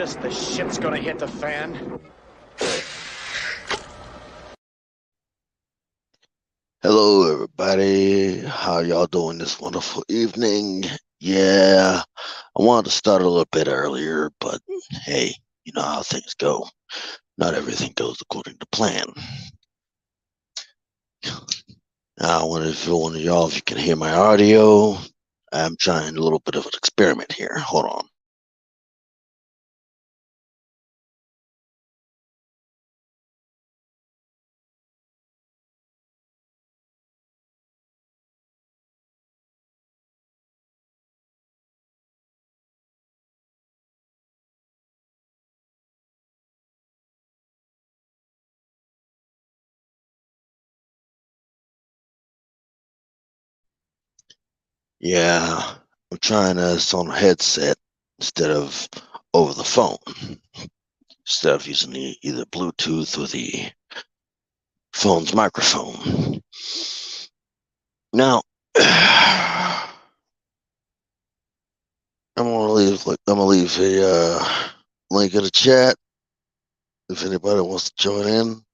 us the shit's gonna hit the fan? Hello, everybody. How y'all doing this wonderful evening? Yeah, I wanted to start a little bit earlier, but hey, you know how things go. Not everything goes according to plan. Now, I wonder if one of y'all, if you can hear my audio. I'm trying a little bit of an experiment here. Hold on. Yeah, I'm trying this on a headset instead of over the phone, instead of using either Bluetooth or the phone's microphone. Now, I'm gonna leave a link in the chat if anybody wants to join in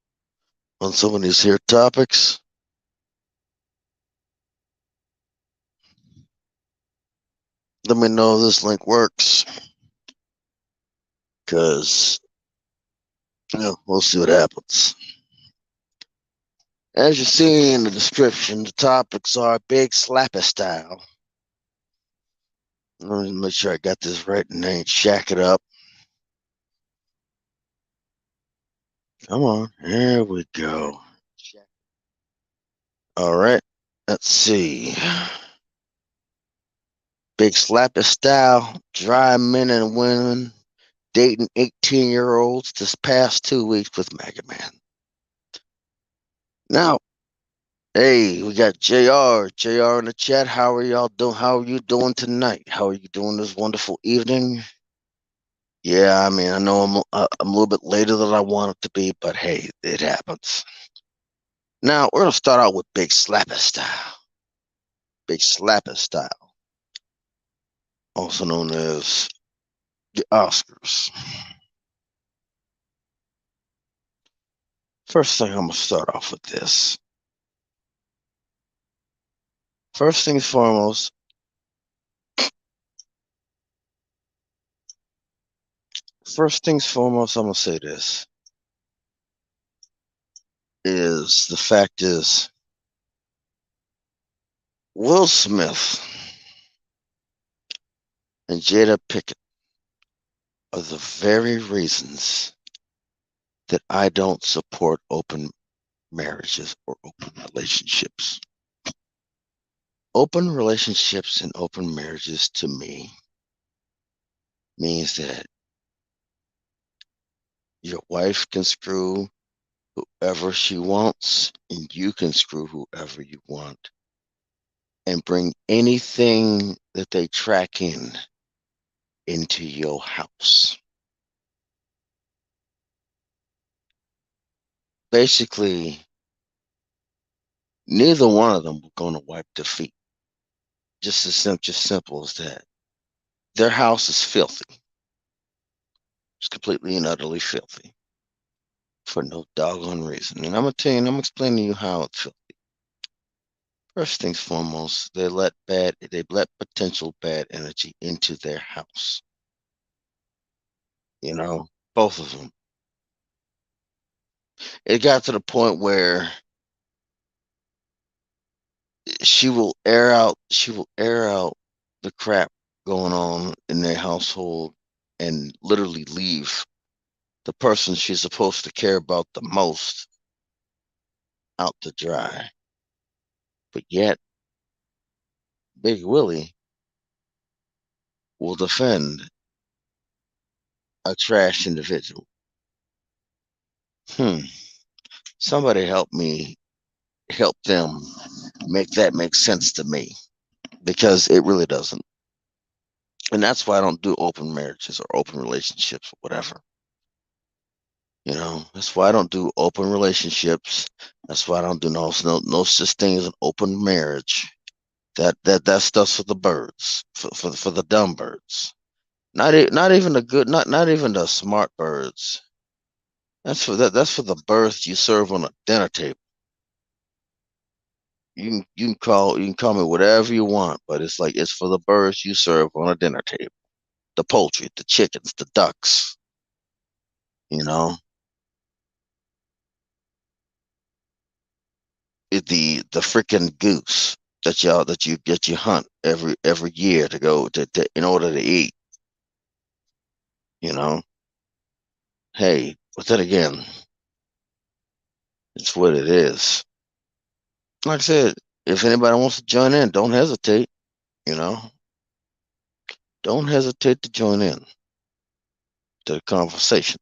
on some of these here topics. Let me know if this link works, because we'll see what happens. As you see in the description, the topics are big slappy style. Let me make sure I got this right and I ain't shack it up. Come on, here we go. All right, let's see. Big slappy style, dry men and women dating 18-year-olds this past 2 weeks with Maga Man. Now, hey, we got JR. JR in the chat. How are y'all doing? How are you doing tonight? How are you doing this wonderful evening? Yeah, I mean, I know I'm a little bit later than I wanted to be, but hey, it happens. Now, we're going to start out with Big Slapper Style. Big Slapper Style, also known as the Oscars. First thing, I'm going to start off with this. First things foremost, I'm going to say this. The fact is, Will Smith and Jada Pinkett are the very reasons that I don't support open marriages or open relationships. Open relationships and open marriages to me means that your wife can screw whoever she wants and you can screw whoever you want and bring anything that they track into your house. Basically, neither one of them were going to wipe their feet. Just simple as that. Their house is filthy. It's completely and utterly filthy for no doggone reason. And I'm gonna tell you, and I'm explaining to you how it's filthy. First things foremost, they let potential bad energy into their house. You know, both of them. It got to the point where she will air out the crap going on in their household and literally leave the person she's supposed to care about the most out to dry. But yet, Big Willie will defend a trash individual. Somebody help them make that make sense to me, because it really doesn't. And that's why I don't do open marriages or open relationships or whatever. That's why I don't do open relationships. That's why I don't do no such thing as an open marriage. That stuff's for the birds, for the dumb birds. Not even the good, not even the smart birds. That's for the birds you serve on a dinner table. You can call me whatever you want, but it's like it's for the birds you serve on a dinner table. The poultry, the chickens, the ducks, you know, the freaking goose that you hunt every year to go to in order to eat, you know. Hey, but then again, it's what it is. Like I said, if anybody wants to join in, don't hesitate, you know. Don't hesitate to join in to the conversation.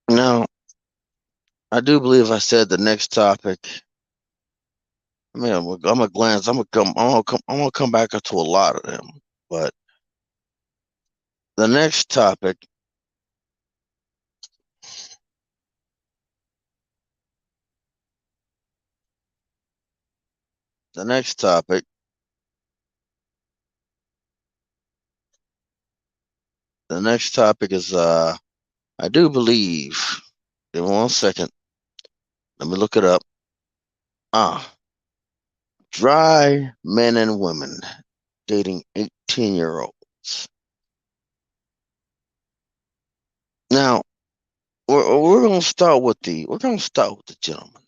Now, I do believe I said the next topic. I mean, I'm gonna glance. I'm gonna come back to a lot of them. But the next topic, the next topic, the next topic is I do believe. Give me 1 second. Let me look it up. Ah, dry men and women dating 18-year-olds. Now, we're gonna start with the gentleman.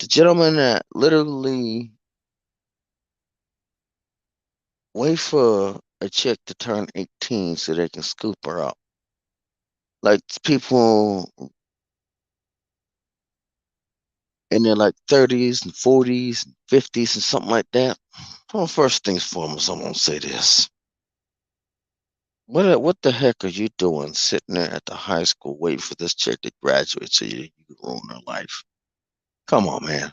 The gentleman that literally wait for a chick to turn 18 so they can scoop her out. Like people in their like 30s and 40s and 50s and something like that. Well, first things foremost, I'm gonna say this. What the heck are you doing sitting there at the high school waiting for this chick to graduate so you can ruin her life? Come on, man.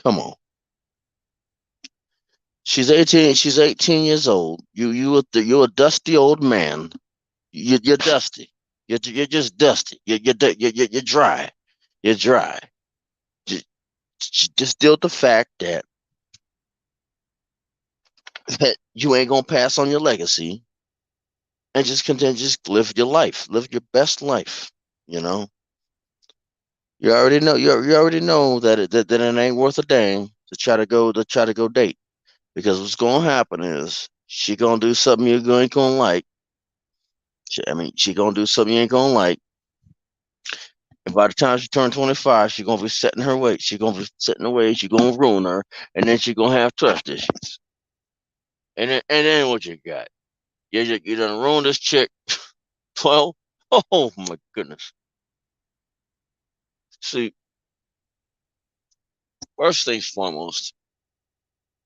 Come on. She's 18. She's 18 years old. You're a dusty old man. You're dusty. You're just dusty. You're dry. You're dry. Just, just deal with the fact that that you ain't gonna pass on your legacy and just continue, just live your life, live your best life. You know, you already know that it ain't worth a dang to try to go date because what's gonna happen is she gonna do something you ain't gonna like. I mean, she gonna do something you ain't gonna like. And by the time she turn 25, she gonna be setting her weight. She gonna be setting her weight. She gonna ruin her, and then she gonna have trust issues. And then what you got? You done ruined this chick. 12. Oh my goodness. See, first things foremost,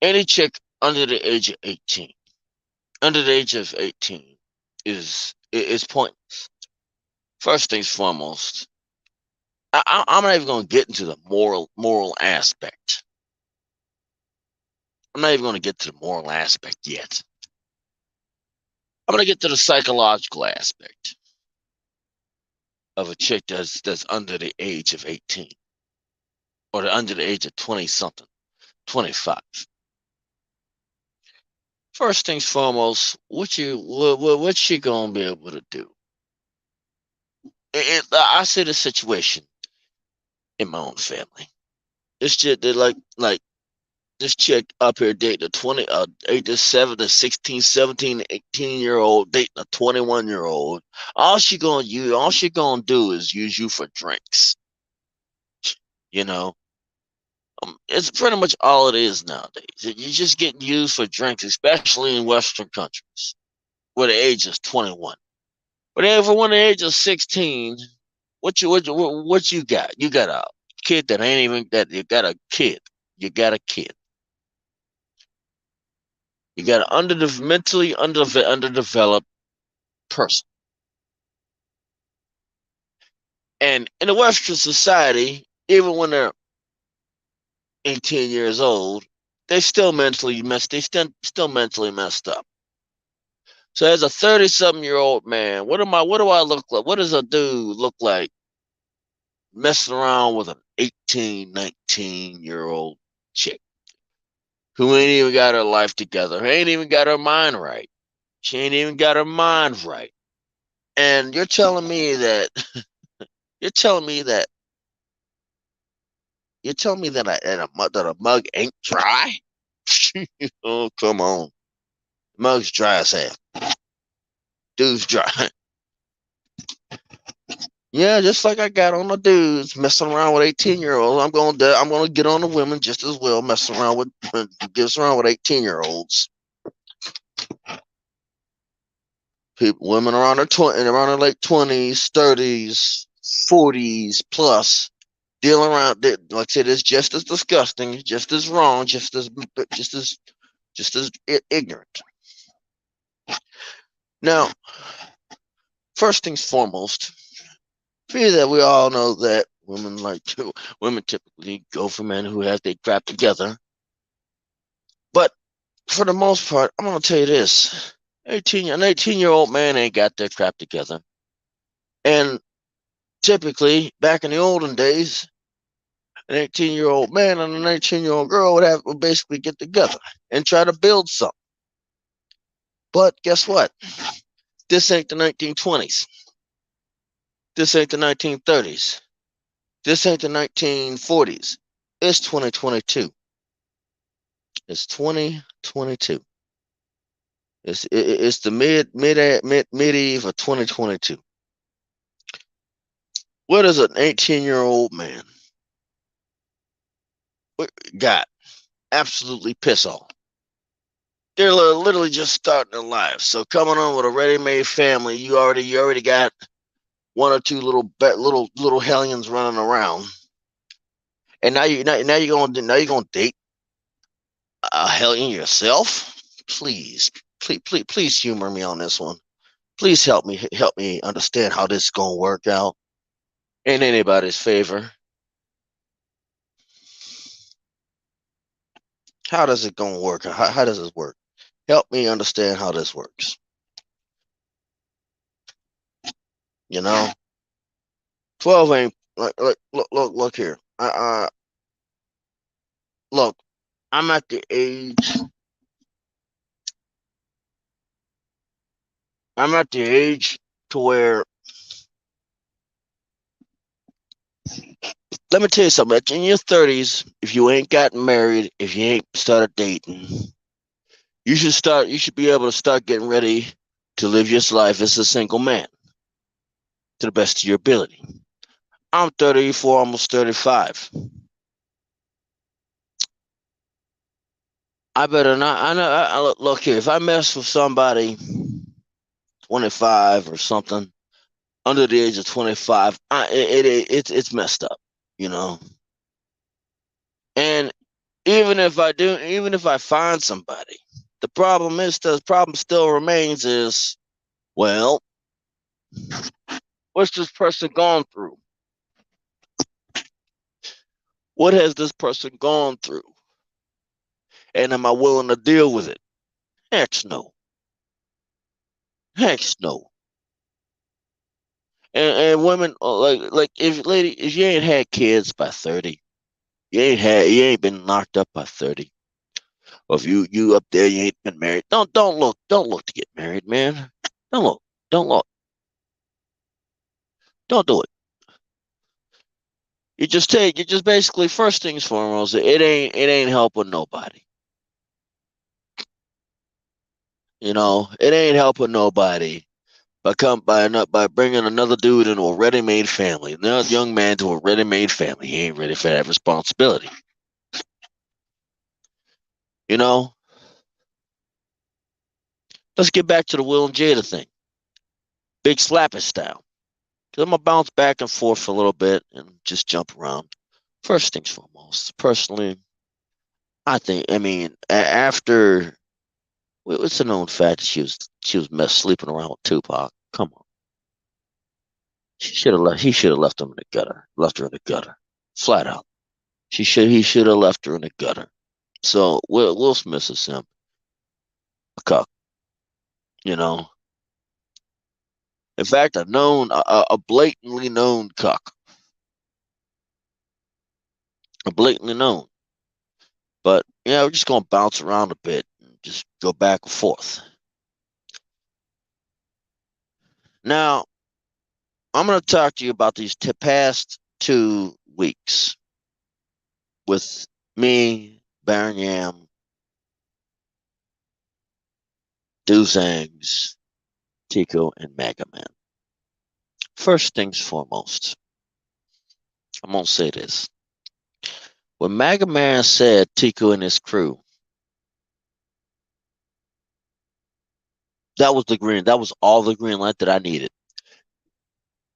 any chick under the age of 18, under the age of 18 is pointless. First things foremost, I'm not even going to get into the moral aspect. I'm not even going to get to the moral aspect yet. I'm going to get to the psychological aspect of a chick that's under the age of 18 or under the age of 20 something, 25. First things foremost, what she gonna be able to do? I see the situation in my own family. This chick, they like this chick up here dating a 20, 8 to 7 to 16, 17, 18-year old dating a 21-year old. All she gonna do is use you for drinks. You know, it's pretty much all it is nowadays. You're just getting used for drinks, especially in Western countries where the age is 21. But everyone the age of 16, what you got? You got a kid that ain't even that you got a kid. You got a kid. You got an underdeveloped person. And in the Western society, even when they're 18 years old, they still mentally messed up. So as a 30-something-year-old man, what do I look like? What does a dude look like messing around with an 18, 19-year-old chick? who ain't even got her life together, who ain't even got her mind right. She ain't even got her mind right. And you're telling me that you're telling me that you're telling me that that a mug ain't dry? Oh, come on. Mug's dry as hell. Dude's dry. Yeah, just like I got on the dudes messing around with 18-year-olds, I'm gonna get on the women just as well, messing around with 18-year-olds. People, women around around their late 20s, 30s, 40s plus, dealing around. Like I said, it's just as disgusting, just as wrong, just as ignorant. Now, first things foremost, for that we all know that women typically go for men who have their crap together. But for the most part, I'm gonna tell you this: an 18-year-old man ain't got their crap together, and typically back in the olden days, an 18-year-old man and an 18-year-old girl would basically get together and try to build something. But guess what? This ain't the 1920s. This ain't the 1930s. This ain't the 1940s. It's 2022. It's 2022. It's the mid eve of 2022. What does an 18-year-old man got? Absolutely piss off. They're literally just starting their lives. So coming on with a ready-made family, you already got one or two little hellions running around, and now you're gonna date a hellion yourself. Please humor me on this one. Please help me understand how this is gonna work out in anybody's favor. How does it gonna work? How does this work? Help me understand how this works. You know, 12 ain't look here. Look, I'm at the age. I'm at the age to where, let me tell you something. In your 30s, if you ain't gotten married, if you ain't started dating, you should start. You should be able to start getting ready to live your life as a single man to the best of your ability. I'm 34, almost 35. I better not. I know. Look here. If I mess with somebody 25 or something under the age of 25, it's messed up. You know. And even if I find somebody, the problem still remains is, well, what's this person gone through? What has this person gone through? And am I willing to deal with it? Heck no. Heck no. And women, if you ain't had kids by 30, you ain't been knocked up by 30. Or if you up there, you ain't been married. Don't look to get married, man. Don't look, don't do it. You just basically, first things foremost, it ain't helping nobody. You know, it ain't helping nobody by bringing another dude into a ready-made family, another young man to a ready-made family. He ain't ready for that responsibility. You know, let's get back to the Will and Jada thing, big slapping style. Cause I'm gonna bounce back and forth a little bit and just jump around. First things foremost, personally, I mean, after, it's a known fact that she was sleeping around with Tupac. Come on, he should have left him in the gutter, left her in the gutter, flat out. He should have left her in the gutter. So Will Smith is him, a cuck, you know. In fact, a blatantly known cuck, a blatantly known. But Yeah, we're just gonna bounce around a bit and just go back and forth. Now, I'm gonna talk to you about these past 2 weeks with me, Baron Yam, Duzangs, Tico, and Maga Man. First things foremost, I'm gonna say this. When Maga Man said Tico and his crew, that was all the green light that I needed.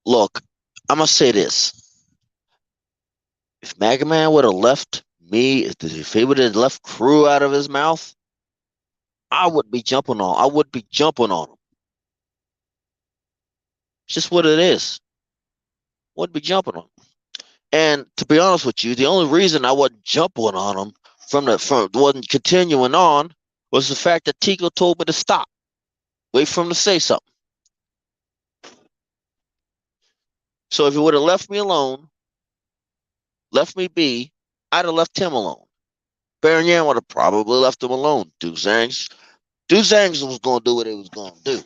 Look, I'm gonna say this. If Maga Man would have left me, if he would have left crew out of his mouth, I would be jumping on him. It's just what it is. Would be jumping on him. And to be honest with you, the only reason I wasn't jumping on him from wasn't continuing on was the fact that Tico told me to stop. Wait for him to say something. So if he would have left me alone, left me be, I'd have left him alone. Baron Yan would have probably left him alone. Duzangs was going to do what he was going to do.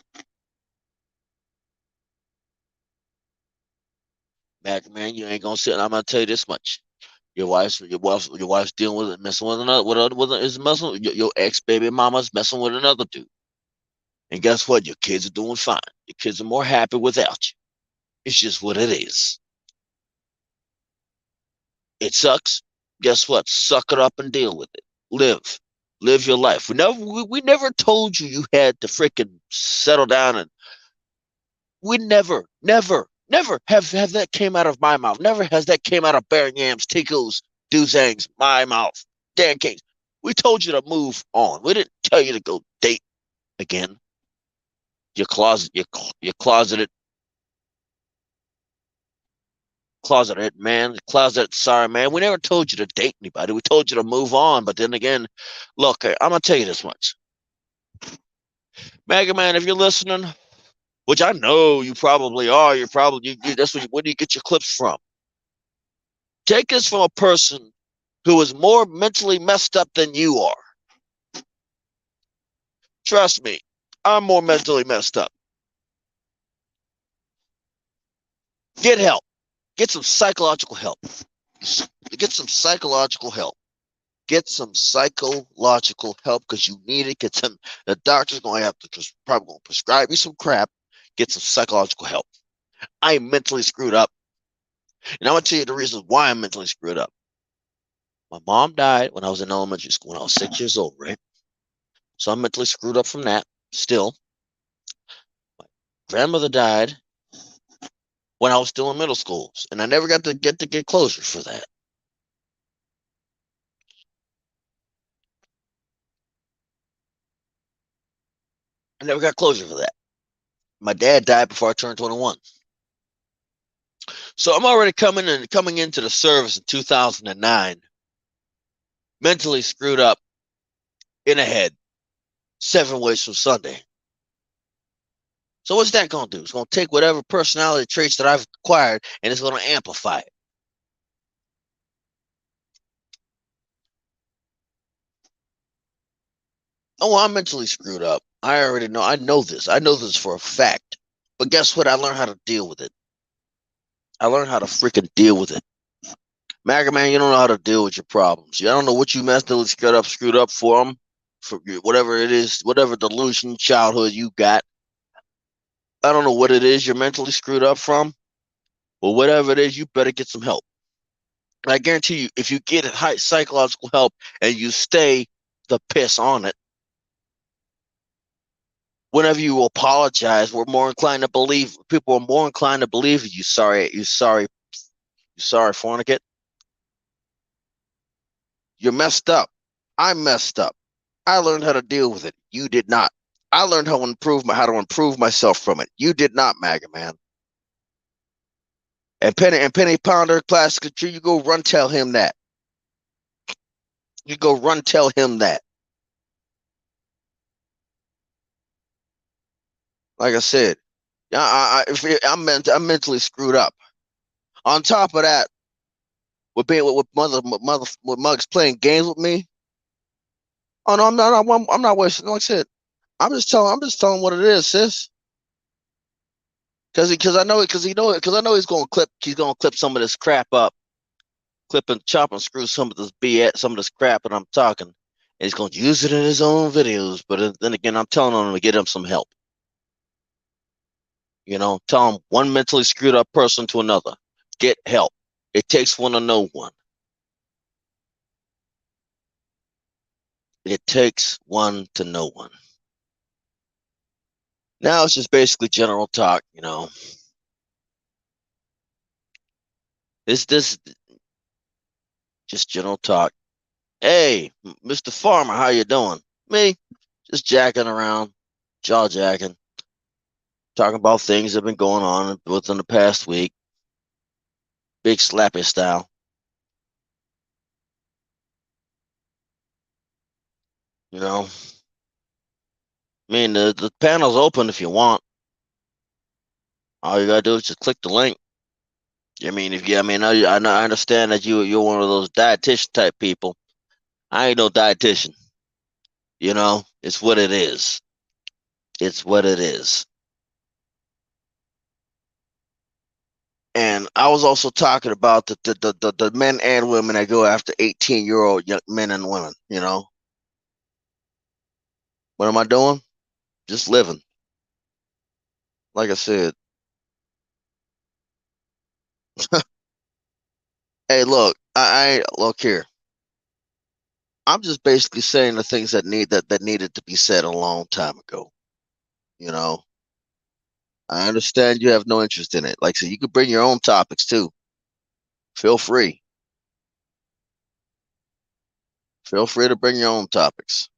Mac, man, you ain't going to sit. And I'm going to tell you this much. Your wife's dealing with it, messing with another, is messing. Your ex baby mama's messing with another dude. And guess what? Your kids are doing fine. Your kids are more happy without you. It's just what it is. It sucks. Guess what? Suck it up and deal with it. Live your life. We never told you you had to freaking settle down, and we never have that came out of my mouth. Never has that came out of Baron Yams, Tico's, Duzang's, my mouth. Dan Kings. We told you to move on. We didn't tell you to go date again. Your closeted man, sorry man. We never told you to date anybody. We told you to move on. But then again, look, I'm gonna tell you this much. Mega Man, if you're listening, which I know you probably are, that's where do you get your clips from? Take this from a person who is more mentally messed up than you are. Trust me, I'm more mentally messed up. Get help. Get some psychological help. Get some psychological help. Get some psychological help because you need it. Get some. The doctor's going to have to probably going to prescribe you some crap. Get some psychological help. I am mentally screwed up, and I'm going to tell you the reasons why I'm mentally screwed up. My mom died when I was in elementary school when I was 6 years old, right? So I'm mentally screwed up from that. Still, my grandmother died when I was still in middle school, and I never got to get closure for that. I never got closure for that. My dad died before I turned 21. So I'm already coming into the service in 2009, mentally screwed up in the head, 7 ways from Sunday. So what's that going to do? It's going to take whatever personality traits that I've acquired and it's going to amplify it. Oh, I'm mentally screwed up. I already know. I know this. I know this for a fact. But guess what? I learned how to deal with it. I learned how to freaking deal with it. Maga Man, you don't know how to deal with your problems. I don't know what you mentally screwed up for them, for whatever it is, whatever delusion childhood you got. I don't know what it is you're mentally screwed up from, but whatever it is, you better get some help. And I guarantee you, if you get high psychological help and you stay the piss on it, whenever you apologize, we're more inclined to believe. People are more inclined to believe you. Sorry, fornicate. You're messed up. I'm messed up. I learned how to deal with it. You did not. I learned how to improve myself from it. You did not, Maga Man. And Penny Pounder, Classic Tree, you go run tell him that. You go run tell him that. Like I said, I'm mentally screwed up. On top of that, with Muggs playing games with me, Oh no, I'm not wasting. Like I said, I'm just telling what it is, sis. Because I know it. Because I know He's gonna clip some of this crap up, clip and chop and screw some of this BS, some of this crap that I'm talking. And he's gonna use it in his own videos. But then again, I'm telling him to get him some help. Tell him one mentally screwed up person to another. Get help. It takes one to know one. It takes one to know one. Now it's just basically general talk. This just general talk. Hey, Mr. Farmer, how you doing? Me, just jacking around, jaw jacking, talking about things that have been going on within the past week. Big slappy style. You know, I mean the panel's open if you want. All you gotta do is just click the link. I mean, if you, I mean, I understand that you're one of those dietitian type people. I ain't no dietitian. It's what it is. It's what it is. And I was also talking about the men and women that go after 18-year-old young men and women. What am I doing? Just living. Like I said, hey, look, I look here. I'm just basically saying the things that needed to be said a long time ago. You know, I understand you have no interest in it. Like, so you could bring your own topics too. Feel free. Feel free to bring your own topics.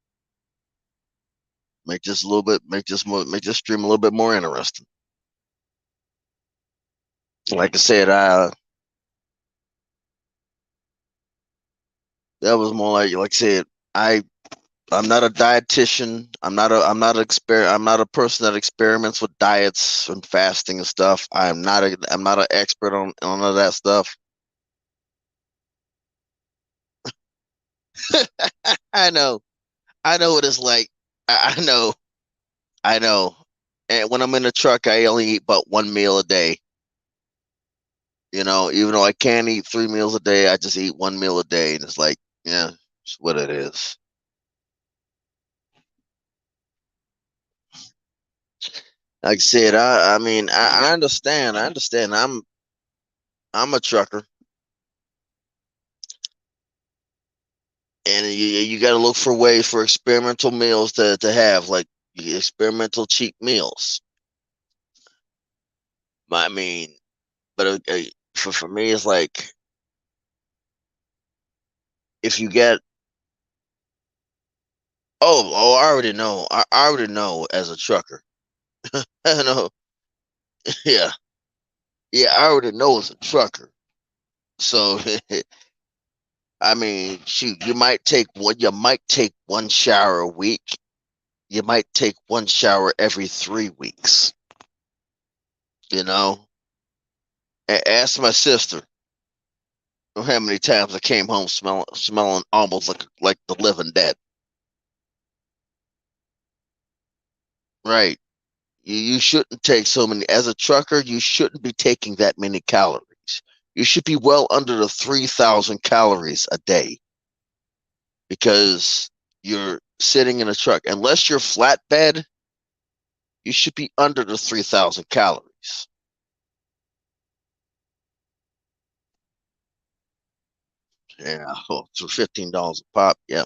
Make this a little bit, make this stream a little bit more interesting. Like I said, that was more like I said, I I'm not a dietitian. I'm not a person that experiments with diets and fasting and stuff. I'm not an expert on none of that stuff. I know. I know what it's like. I know. I know. And when I'm in the truck, I only eat but one meal a day. Even though I can eat 3 meals a day, I just eat one meal a day, and it's like, yeah, it's what it is. Like I said, I mean, I understand. I understand. I'm a trucker, and you got to look for ways for experimental meals to have, like experimental cheap meals. I mean, but for me, it's like if you get I already know. I already know as a trucker. I know. Yeah, yeah, I already know as a trucker. So I mean, shoot, you might take one shower a week. You might take one shower every 3 weeks. You know, Ask my sister how many times I came home smelling almost like the living dead. Right. You shouldn't take so many as a trucker. You shouldn't be taking that many calories. You should be well under the 3,000 calories a day because you're sitting in a truck. Unless you're flatbed, you should be under the 3,000 calories. Yeah, for $15 a pop. Yeah,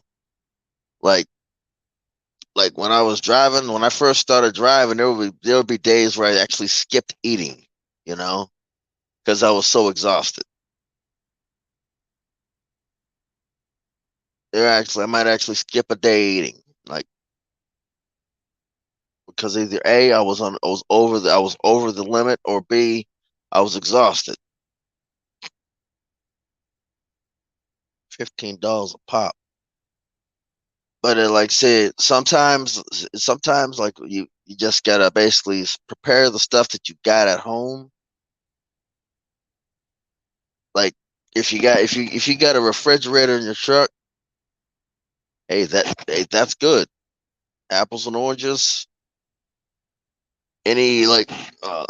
like when I was driving, when I first started driving, there would be days where I actually skipped eating, you know, because I was so exhausted. I might actually skip a day eating, like because either A, I was over the limit, or B, I was exhausted. $15 a pop. But like I said, sometimes like you just gotta basically prepare the stuff that you got at home. Like if you got a refrigerator in your truck That's good. Apples and oranges. Any like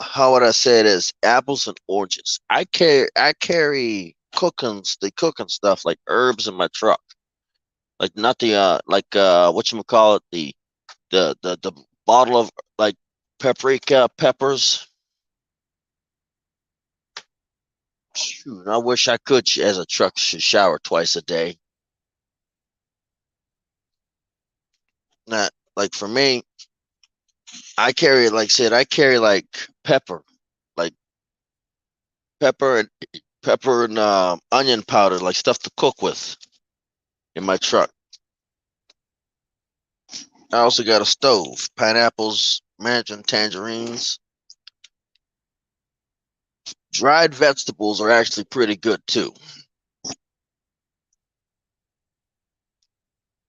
how would I say it is apples and oranges. I carry the cooking stuff like herbs in my truck. Like not the what you call it, the bottle of like paprika peppers. Shoot, I wish I could as a truck should shower twice a day. Not like for me, I carry like pepper, like pepper and onion powder, like stuff to cook with in my truck. I also got a stove, pineapples, mandarin tangerines. Dried vegetables are actually pretty good too.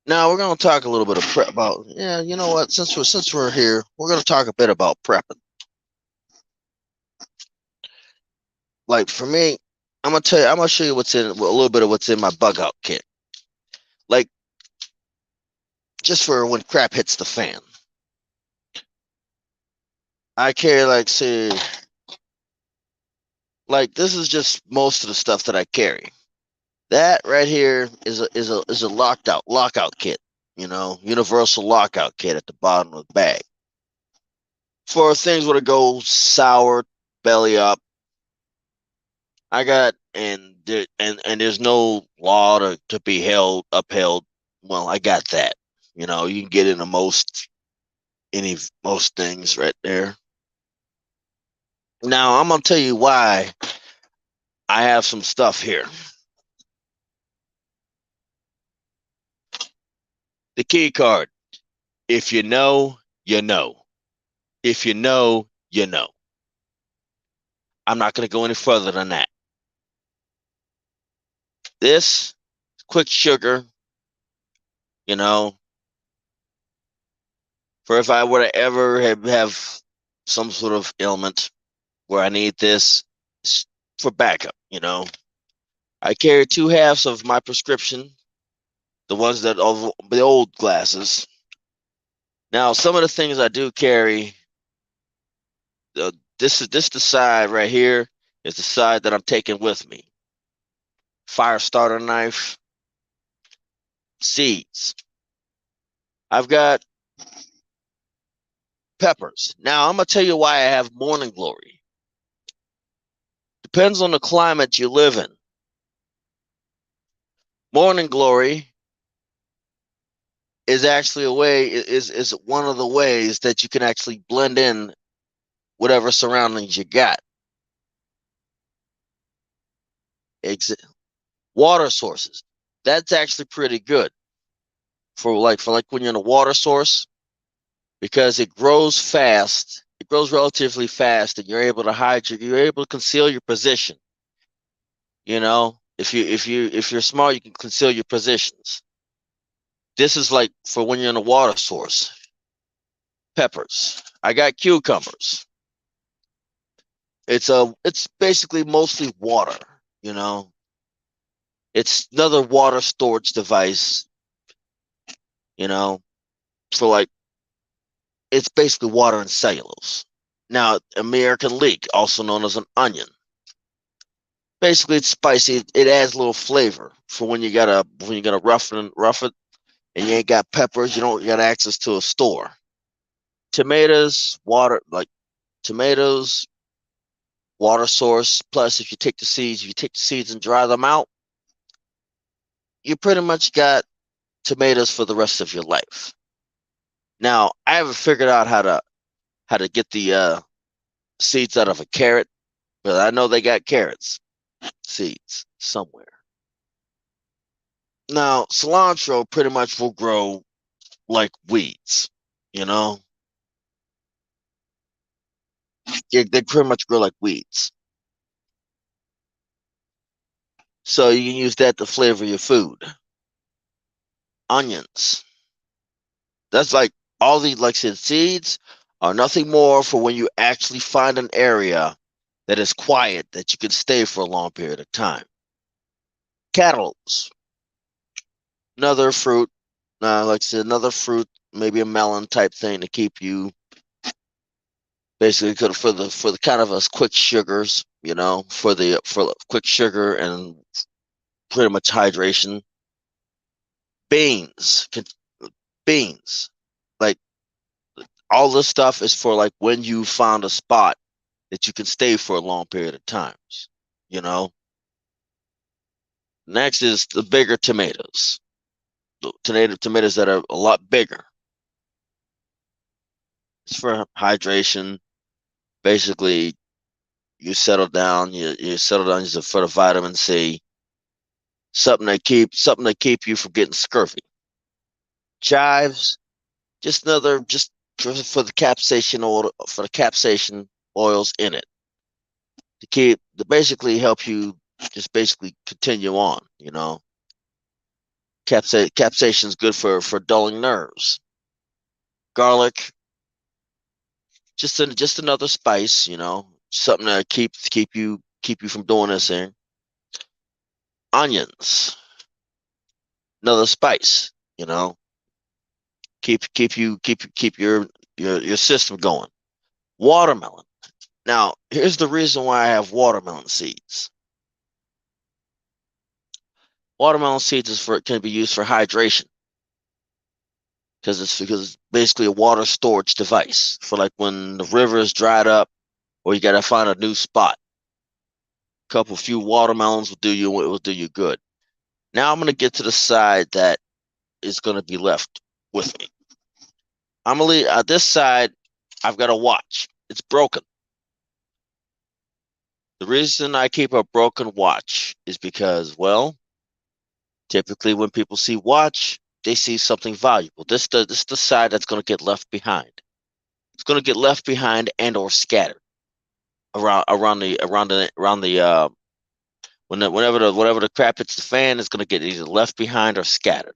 Now we're gonna talk a little bit of prep about yeah, you know what? Since we're here, we're gonna talk a bit about prepping. Like for me, I'm gonna show you what's in a little bit of what's in my bug out kit. Like just for when crap hits the fan. I carry like say like this is just most of the stuff that I carry. That right here is a lockout kit, universal lockout kit at the bottom of the bag. For things where to go sour, belly up, I got and there's no law to be upheld. Well, I got that. You can get into most things right there. Now I'm gonna tell you why I have some stuff here. The key card. If you know, you know. If you know, you know. I'm not gonna go any further than that. This quick sugar, you know, for if I were to ever have some sort of ailment where I need this for backup. I carry two halves of my prescription, the ones that of the old glasses. Now, some of the things I do carry, this the side right here is the side that I'm taking with me. Fire starter knife, seeds. I've got peppers. Now, I'm gonna tell you why I have morning glory. Depends on the climate you live in. Morning glory is actually is one of the ways that you can actually blend in whatever surroundings you got. Water sources. That's actually pretty good for when you're in a water source because it grows fast. It grows relatively fast, and you're able to you're able to conceal your position. If you're smart, you can conceal your positions. This is like for when you're in a water source. Peppers. I got cucumbers. It's basically mostly water, you know. It's another water storage device, you know, for like it's basically water and cellulose. Now, American leek, also known as an onion. Basically it's spicy. It adds a little flavor for when you gotta rough it and you ain't got peppers, you don't got access to a store. Tomatoes, tomatoes, water source. Plus, if you take the seeds and dry them out, you pretty much got tomatoes for the rest of your life. Now, I haven't figured out how to get the seeds out of a carrot, but I know they got carrots seeds somewhere. Now, cilantro pretty much will grow like weeds, you know? They pretty much grow like weeds. So you can use that to flavor your food. Onions. That's like all these, like I said, seeds are nothing more for when you actually find an area that is quiet that you can stay for a long period of time. Cantaloupes, another fruit, Like I said, another fruit, maybe a melon type thing to keep you basically for the kind of us quick sugars, for quick sugar and pretty much hydration. Beans, beans, like all this stuff is for like when you found a spot that you can stay for a long period of times. You know. Next is the bigger tomatoes, the tomatoes that are a lot bigger. It's for hydration. Basically, you settle down. You settle down for the vitamin C. Something to keep you from getting scurvy. Chives, just for the capsaicin oil for the capsaicin oils in it to basically help you just basically continue on. Capsaicin is good for dulling nerves. Garlic, just another spice. Something to keep you from doing this thing. Onions, another spice. Keep your system going. Watermelon. Now, here's the reason why I have watermelon seeds. Watermelon seeds can be used for hydration because it's basically a water storage device for like when the river is dried up or you got to find a new spot. Few watermelons will do you good. Now I'm gonna get to the side that is gonna be left with me. I'm gonna leave this side. I've got a watch. It's broken. The reason I keep a broken watch is because, well, typically when people see watch, they see something valuable. This the side that's going to get left behind. It's going to get left behind and or scattered around the whenever the crap hits the fan, it's going to get either left behind or scattered.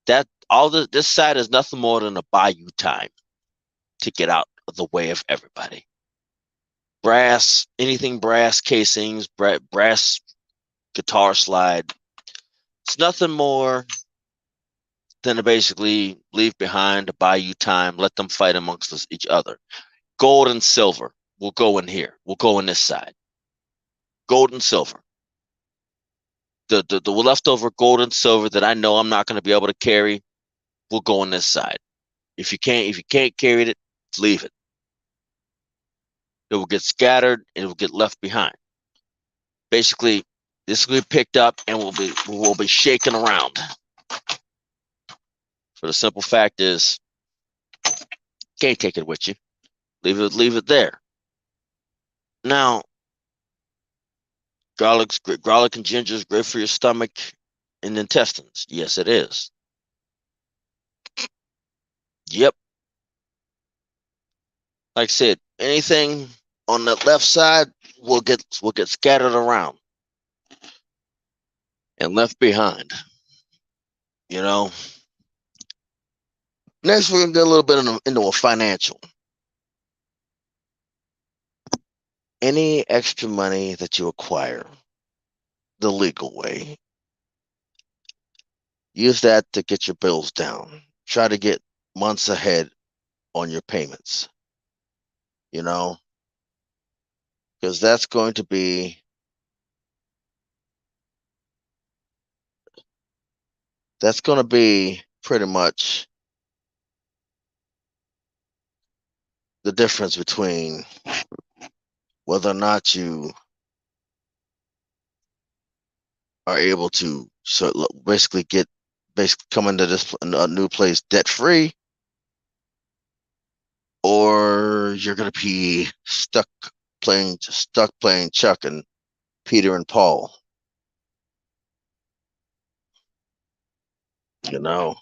This side is nothing more than a buy you time to get out of the way of everybody. Brass, anything brass casings, brass guitar slide. It's nothing more than to basically leave behind to buy you time, let them fight amongst each other. Gold and silver will go in here. Will go in this side. Gold and silver. The leftover gold and silver that I know I'm not going to be able to carry will go on this side. If you can't carry it, leave it. It will get scattered and it will get left behind. Basically, this will be picked up and will be shaken around. For the simple fact is, can't take it with you. Leave it there. Now, garlic and ginger is great for your stomach and intestines. Yes, it is. Yep. Like I said, anything on the left side will get scattered around and left behind. You know. Next, we're gonna get a little bit into a financial. Any extra money that you acquire the legal way, use that to get your bills down. Try to get months ahead on your payments. You know, because that's going to be pretty much the difference between whether or not you are able to basically come into this a new place debt free, or you're going to be stuck playing Chuck and Peter and Paul. You know,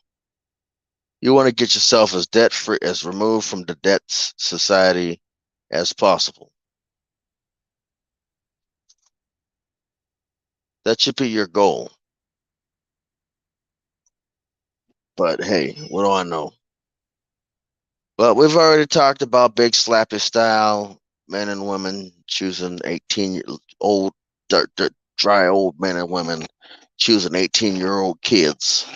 you want to get yourself as debt free, as removed from the debt society as possible. That should be your goal. But hey, what do I know? But we've already talked about big slappy style, men and women choosing 18-year-old, dry old men and women choosing 18-year-old kids.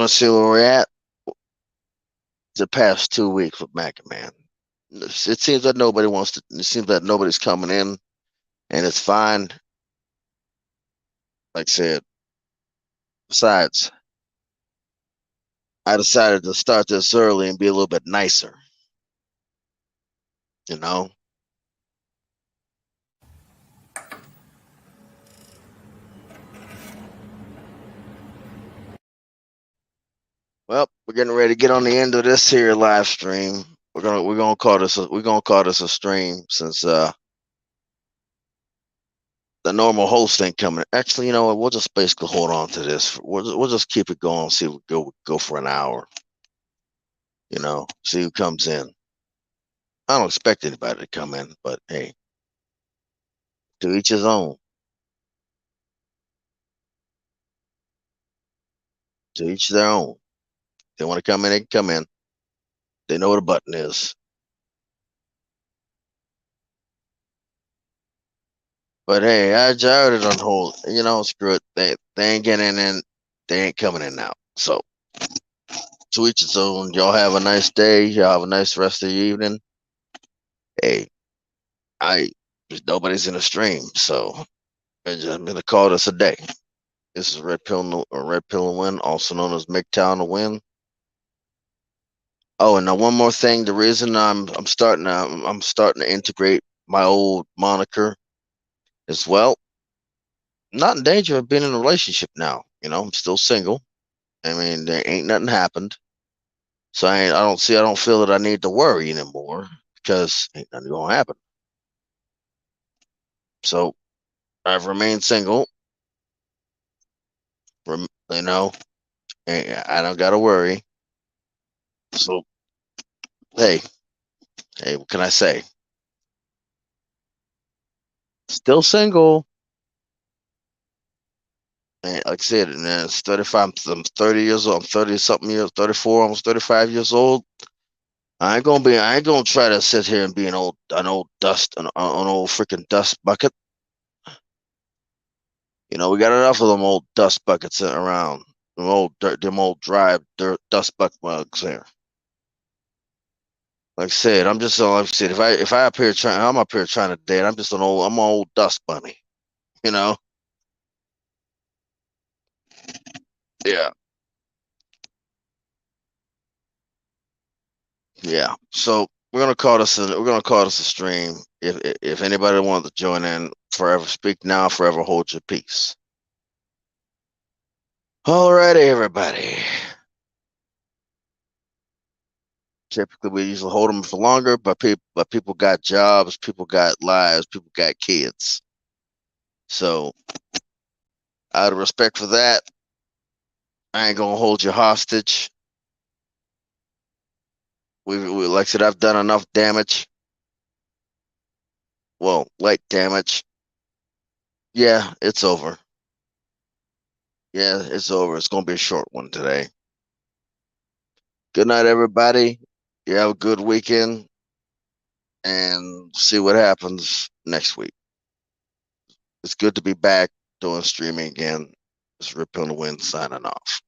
want to see where we're at? The past 2 weeks with Maga, man. It seems that nobody wants to. It seems that nobody's coming in, and it's fine. Like I said, besides, I decided to start this early and be a little bit nicer. You know. Well, we're getting ready to get on the end of this here live stream. We're gonna call this a stream since the normal host ain't coming. Actually, you know what? We'll just basically hold on to this. We'll just keep it going. See if we go for an hour. You know, see who comes in. I don't expect anybody to come in, but hey, to each his own. To each their own. If they want to come in, they can come in. They know what a button is. But hey, I already done hold. You know, screw it. They ain't getting in. They ain't coming in now. So to each its own. Y'all have a nice day. Y'all have a nice rest of your evening. Hey, I nobody's in the stream, so I'm gonna call this a day. This is Red Pill and Win, also known as MGTOW to Win. Oh, and now one more thing. The reason I'm starting to integrate my old moniker as well. I'm not in danger of being in a relationship now. You know, I'm still single. I mean, there ain't nothing happened. So I don't feel that I need to worry anymore because ain't nothing gonna happen. So I've remained single. You know, I don't gotta worry. So hey, what can I say? Still single. And like I said, and it's 35. I'm 30 years old. I'm 30 something years, 34, almost 35 years old. I ain't gonna try to sit here and be an old freaking dust bucket. You know, we got enough of them old dust buckets around. Them old dry dirt dust bucket mugs there. Like I said, like I said, I'm up here trying to date. I'm an old dust bunny. You know, yeah, yeah. So we're gonna call this a stream. If anybody wants to join in, forever speak now, forever hold your peace. Alrighty, everybody. Typically, we usually hold them for longer, but people got jobs, people got lives, people got kids. So, out of respect for that, I ain't gonna hold you hostage. Like I said, I've done enough damage. Well, light damage. Yeah, it's over. Yeah, it's over. It's gonna be a short one today. Good night, everybody. You have a good weekend, and see what happens next week. It's good to be back doing streaming again. It's Rip on the Wind signing off.